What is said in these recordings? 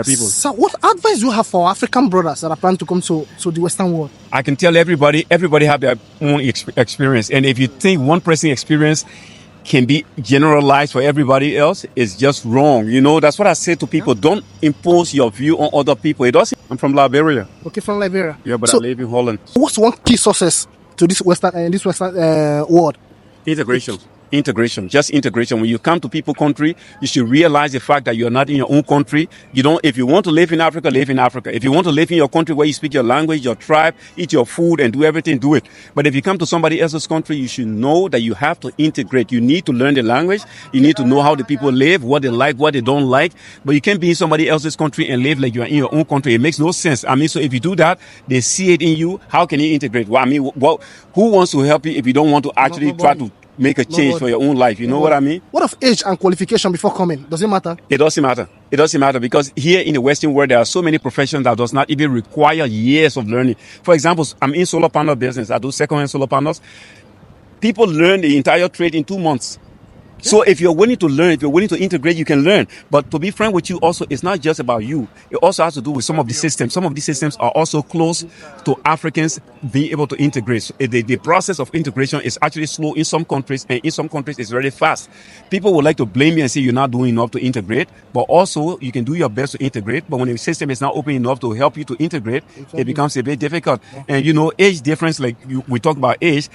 People. So what advice do you have for African brothers that are planning to come to the Western world? I can tell everybody have their own experience. And if you think one person's experience can be generalized for everybody else, it's just wrong. You know, that's what I say to people. Don't impose your view on other people. I'm from Liberia. Okay, from Liberia. Yeah, but So I live in Holland. what's one key success to this Western world? Integration, just integration. When you come to people country, you should realize the fact that you're not in your own country. If you want to live in Africa, live in Africa. If you want to live in your country where you speak your language, your tribe, eat your food and do everything, do it. But if you come to somebody else's country, you should know that you have to integrate. You need to learn the language. You need to know how the people live, what they like, what they don't like. But you can't be in somebody else's country and live like you're in your own country. It makes no sense. So if you do that, they see it in you. How can you integrate? Who wants to help you if you don't want to actually try to make a change for your own life? You know what I mean? What of age and qualification before coming? Does it matter? It doesn't matter. It doesn't matter because here in the Western world, there are so many professions that does not even require years of learning. For example, I'm in solar panel business. I do second-hand solar panels. People learn the entire trade in 2 months. So if you're willing to learn, if you're willing to integrate, you can learn. But to be frank with you also, it's not just about you. It also has to do with some of the systems. Some of these systems are also close to Africans being able to integrate. So the process of integration is actually slow in some countries, and in some countries it's very fast. People would like to blame you and say you're not doing enough to integrate, but also you can do your best to integrate. But when the system is not open enough to help you to integrate, it becomes a bit difficult. And age difference, we talk about age.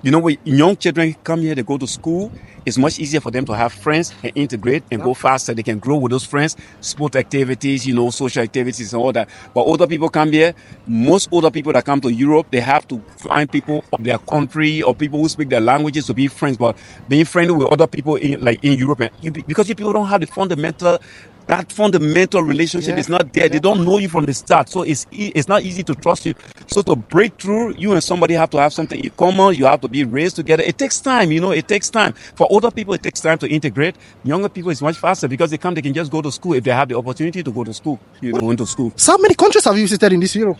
When young children come here, they go to school, it's much easier for them to have friends and integrate and go faster. They can grow with those friends, sport activities, social activities and all that. But older people come here, most older people that come to Europe, they have to find people from their country or people who speak their languages to be friends. But being friendly with other people in Europe, because you people don't have the fundamental relationship is not there. They don't know you from the start. So it's not easy to trust you. So to break through, you and somebody have to have something in common. You have to be raised together. It takes time, it takes time. For older people, it takes time to integrate. Younger people, it's much faster because they can just go to school if they have the opportunity to go to school. Going to school. So how many countries have you visited in this Europe?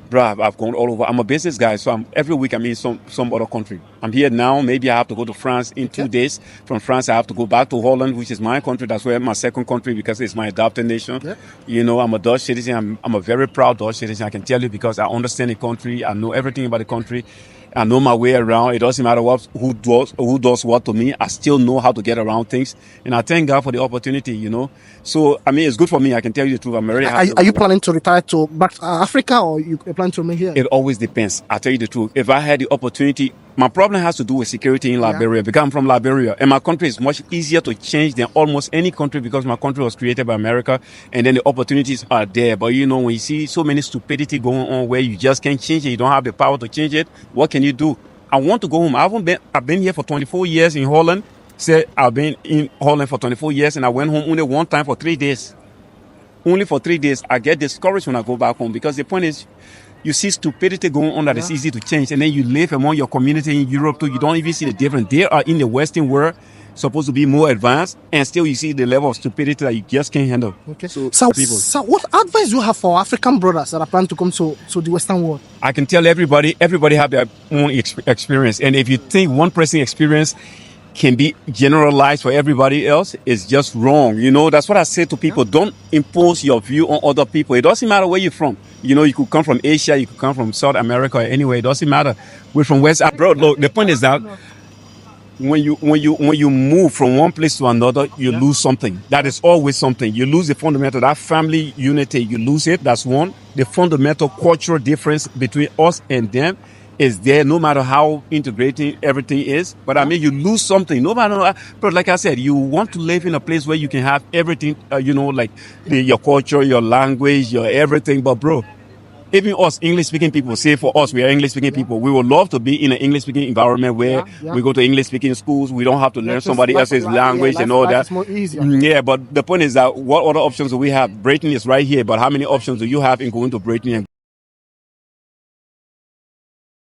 Bruh, I've gone all over. I'm a business guy, so every week I'm in some other country. I'm here now. Maybe I have to go to France in 2 days. From France, I have to go back to Holland, which is my country. That's where my second country because it's my adopted nation. I'm a Dutch citizen. I'm a very proud Dutch citizen. I can tell you because I understand the country. I know everything about the country. I know my way around. It doesn't matter who does what to me. I still know how to get around things. And I thank God for the opportunity, So, it's good for me. I can tell you the truth. I'm very happy. Are you planning to retire back to Africa or you plan to remain here? It always depends. I tell you the truth. If I had the opportunity, my problem has to do with security in Liberia because I'm from Liberia. And my country is much easier to change than almost any country because my country was created by America. And then the opportunities are there. But when you see so many stupidity going on where you just can't change it, you don't have the power to change it, what can you do? I want to go home. I've been here for 24 years in Holland. I've been in Holland for 24 years and I went home only one time for 3 days. Only for 3 days. I get discouraged when I go back home because the point is, you see stupidity going on that is easy to change. And then you live among your community in Europe too. You don't even see the difference. They are in the Western world, supposed to be more advanced, and still you see the level of stupidity that you just can't handle. Okay. So what advice do you have for African brothers that are planning to come to the Western world? I can tell everybody have their own experience. And if you think one person's experience can be generalized for everybody else, it's just wrong. That's what I say to people. Don't impose your view on other people. It doesn't matter where you're from. You could come from Asia, you could come from South America, or anywhere. It doesn't matter. We're from West Africa. Look, the point is that when you move from one place to another, you lose something. That is always something. You lose the fundamental, that family unity, you lose it. That's one. The fundamental cultural difference between us and them is there no matter how integrating everything is. But you lose something. No matter, but like I said, you want to live in a place where you can have everything, your culture, your language, your everything. But bro, even us English-speaking people, say for us, we are English-speaking people. We would love to be in an English-speaking environment where we go to English-speaking schools. We don't have to learn somebody else's language and all that. It's more easier. Yeah, but the point is that what other options do we have? Britain is right here, but how many options do you have in going to Britain?